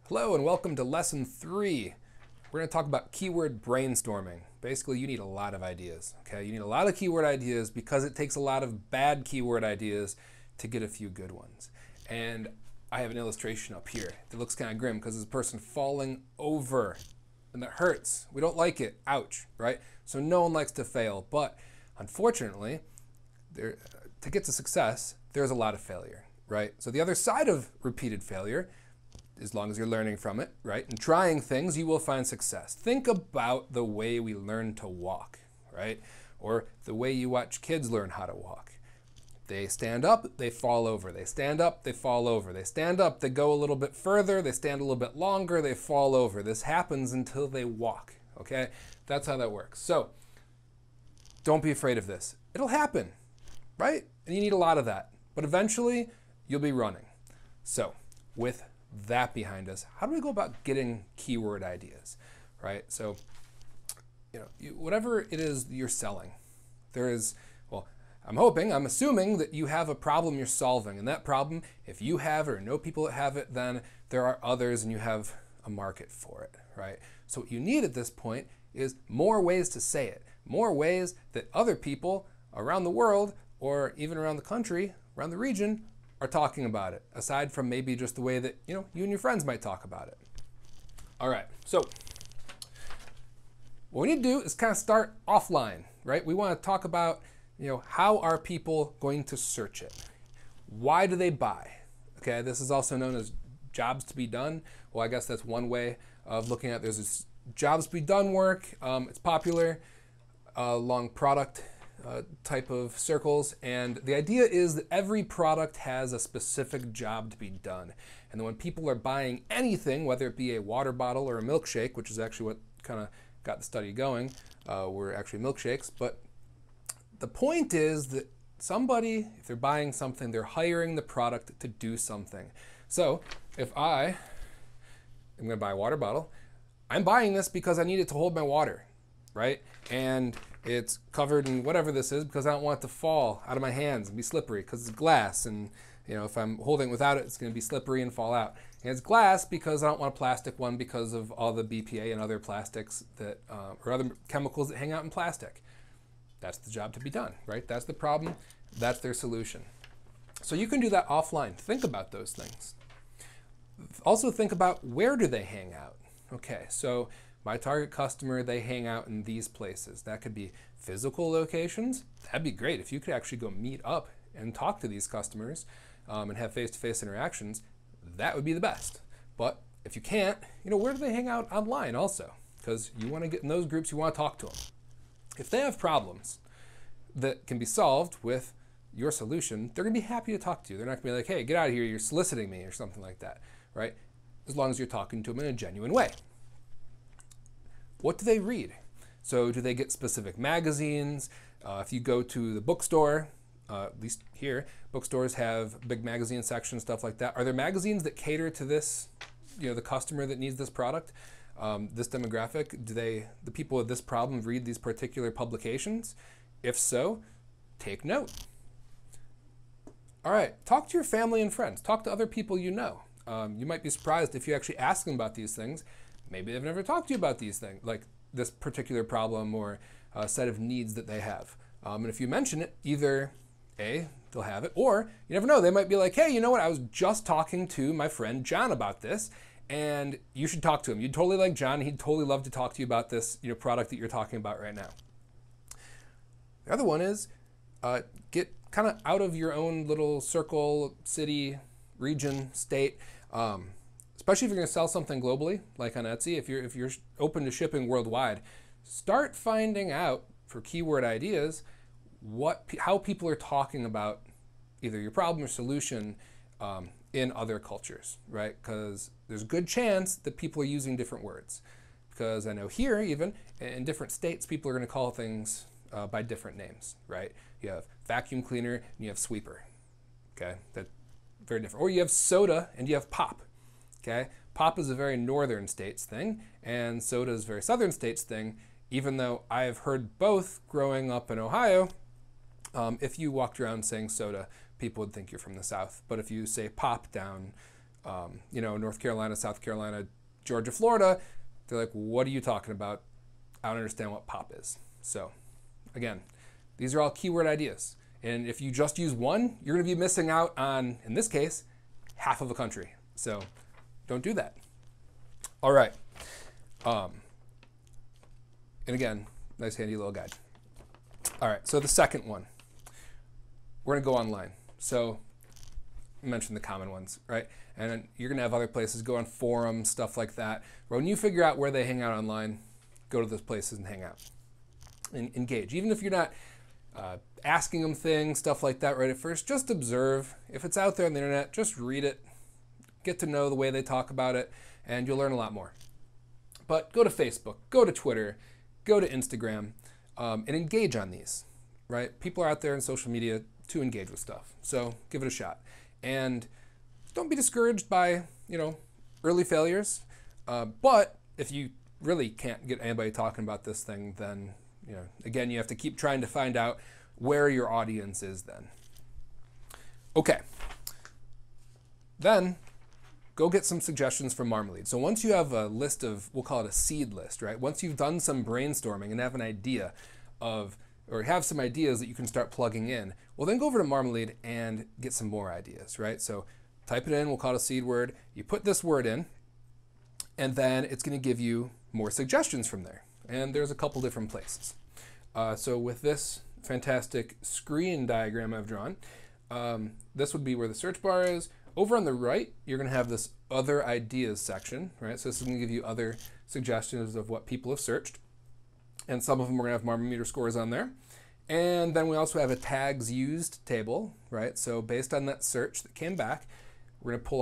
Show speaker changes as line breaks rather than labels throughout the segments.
Hello and welcome to lesson 3. We're going to talk about keyword brainstorming. Basically, you need a lot of ideas. Okay, you need a lot of keyword ideas because it takes a lot of bad keyword ideas to get a few good ones. And I have an illustration up here that looks kind of grim because there's a person falling over and that hurts. We don't like it. Ouch, right? So no one likes to fail, but unfortunately, to get to success, there's a lot of failure, right? So the other side of repeated failure, as long as you're learning from it, right, and trying things, you will find success. Think about the way we learn to walk, right? Or the way you watch kids learn how to walk. They stand up, they fall over. They stand up, they fall over. They stand up, they go a little bit further, they stand a little bit longer, they fall over. This happens until they walk, okay? That's how that works. So don't be afraid of this. It'll happen, right? And you need a lot of that. But eventually, you'll be running. So with that behind us, how do we go about getting keyword ideas, right? So, whatever it is you're selling, there is, well, I'm assuming that you have a problem you're solving, and that problem, if you have or know people that have it, then there are others and you have a market for it, right? So what you need at this point is more ways to say it, more ways that other people around the world or even around the country, around the region, are talking about it, aside from maybe just the way that you and your friends might talk about it. All right, so what we need to do is kind of start offline, right? We want to talk about how are people going to search it? Why do they buy? Okay, this is also known as jobs to be done. Well, I guess that's one way of looking at it. There's this jobs to be done work. It's popular along product type of circles, and the idea is that every product has a specific job to be done, and then when people are buying anything, whether it be a water bottle or a milkshake, which is actually what kind of got the study going, were actually milkshakes, but the point is that somebody, if they're buying something, they're hiring the product to do something. So if I am going to buy a water bottle, I'm buying this because I need it to hold my water, right? And it's covered in whatever this is because I don't want it to fall out of my hands and be slippery because it's glass, and if I'm holding it without it, it's going to be slippery and fall out. And it's glass because I don't want a plastic one because of all the BPA and other plastics that or other chemicals that hang out in plastic. That's the job to be done, right? That's the problem. That's their solution. So you can do that offline. Think about those things. Also think about, where do they hang out? Okay, so my target customer, they hang out in these places. That could be physical locations. That'd be great if you could actually go meet up and talk to these customers and have face-to-face interactions. That would be the best. But if you can't, where do they hang out online also? Because you want to get in those groups, you want to talk to them. If they have problems that can be solved with your solution, they're going to be happy to talk to you. They're not going to be like, hey, get out of here, you're soliciting me or something like that, right? As long as you're talking to them in a genuine way. What do they read? So do they get specific magazines? If you go to the bookstore, at least here, bookstores have big magazine sections, stuff like that. Are there magazines that cater to this, the customer that needs this product, this demographic? Do the people with this problem read these particular publications? If so, take note. All right, talk to your family and friends. Talk to other people you know. You might be surprised if you actually ask them about these things. Maybe they've never talked to you about these things, like this particular problem or set of needs that they have. And if you mention it, either A, they'll have it, or you never know, they might be like, hey, you know what, I was just talking to my friend John about this, and you should talk to him. You'd totally like John. He'd totally love to talk to you about this product that you're talking about right now. The other one is get kind of out of your own little circle, city, region, state, especially if you're going to sell something globally, like on Etsy. If you're open to shipping worldwide, start finding out for keyword ideas how people are talking about either your problem or solution in other cultures, right? Because there's a good chance that people are using different words. Because I know here, even in different states, people are going to call things by different names, right? You have vacuum cleaner and you have sweeper. Okay, that's very different. Or you have soda and you have pop. Okay, pop is a very northern states thing, and soda is a very southern states thing. Even though I have heard both growing up in Ohio, if you walked around saying soda, people would think you're from the South. But if you say pop down North Carolina, South Carolina, Georgia, Florida, they're like, what are you talking about? I don't understand what pop is. So again, these are all keyword ideas. And if you just use one, you're going to be missing out on, in this case, half of a country. So don't do that. All right. And again, nice handy little guide. All right, so the second one, we're going to go online. So I mentioned the common ones, right? And then you're going to have other places, go on forums, stuff like that. When you figure out where they hang out online, go to those places and hang out and engage. Even if you're not asking them things, stuff like that right at first, just observe. If it's out there on the internet, just read it, get to know the way they talk about it, and you'll learn a lot more. But go to Facebook, go to Twitter, go to Instagram, and engage on these, right? People are out there in social media to engage with stuff. So give it a shot. And don't be discouraged by, early failures. But if you really can't get anybody talking about this thing, then, again, you have to keep trying to find out where your audience is then. Okay. Then go get some suggestions from Marmalead. So once you have a list of, we'll call it a seed list, right? Once you've done some brainstorming and have an idea of, or have some ideas that you can start plugging in, well, then go over to Marmalead and get some more ideas, right? So type it in, we'll call it a seed word. You put this word in, and then it's going to give you more suggestions from there. And there's a couple different places. So with this fantastic screen diagram I've drawn, this would be where the search bar is. Over on the right, you're going to have this other ideas section, right? So this is going to give you other suggestions of what people have searched. And some of them we're going to have Marmalead scores on there. And then we also have a tags used table, right? So based on that search that came back, we're going to pull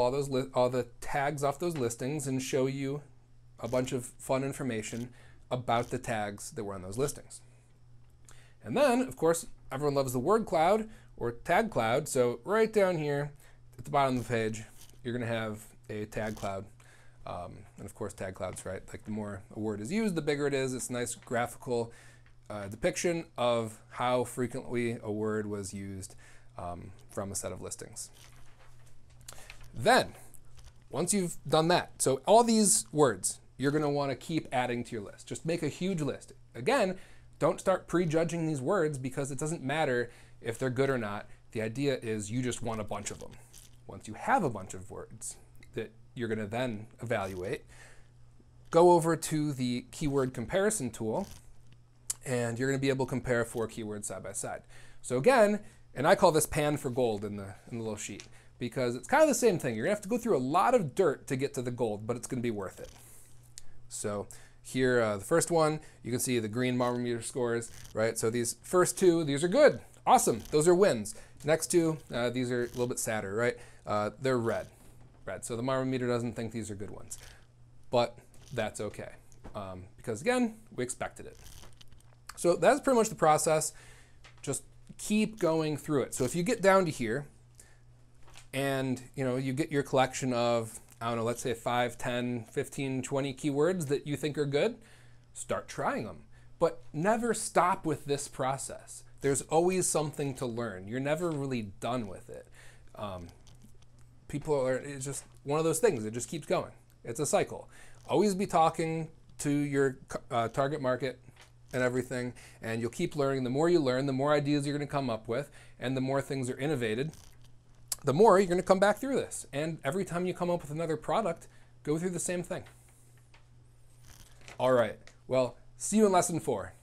all the tags off those listings and show you a bunch of fun information about the tags that were on those listings. And then, of course, everyone loves the word cloud or tag cloud. So right down here at the bottom of the page, you're going to have a tag cloud. And of course, tag clouds, right? Like the more a word is used, the bigger it is. It's a nice graphical depiction of how frequently a word was used from a set of listings. Then, once you've done that, so all these words, you're going to want to keep adding to your list. Just make a huge list. Again, don't start prejudging these words because it doesn't matter if they're good or not. The idea is you just want a bunch of them. Once you have a bunch of words that you're going to then evaluate, go over to the keyword comparison tool, and you're going to be able to compare 4 keywords side by side. So again, and I call this pan for gold in the little sheet, because it's kind of the same thing. You're going to have to go through a lot of dirt to get to the gold, but it's going to be worth it. So here, the first one, you can see the green Marmalead scores, right? So these first 2, these are good. Awesome. Those are wins. Next 2, these are a little bit sadder, right? They're red. So the Marmalead doesn't think these are good ones. But that's okay. Because again, we expected it. So that's pretty much the process. Just keep going through it. So if you get down to here, and you get your collection of, I don't know, let's say 5, 10, 15, 20 keywords that you think are good, start trying them. But never stop with this process. There's always something to learn. You're never really done with it. It's just one of those things. It just keeps going. It's a cycle. Always be talking to your target market and everything, and you'll keep learning. The more you learn, the more ideas you're going to come up with, and the more things are innovated, the more you're going to come back through this. And every time you come up with another product, go through the same thing. All right. Well, see you in lesson 4.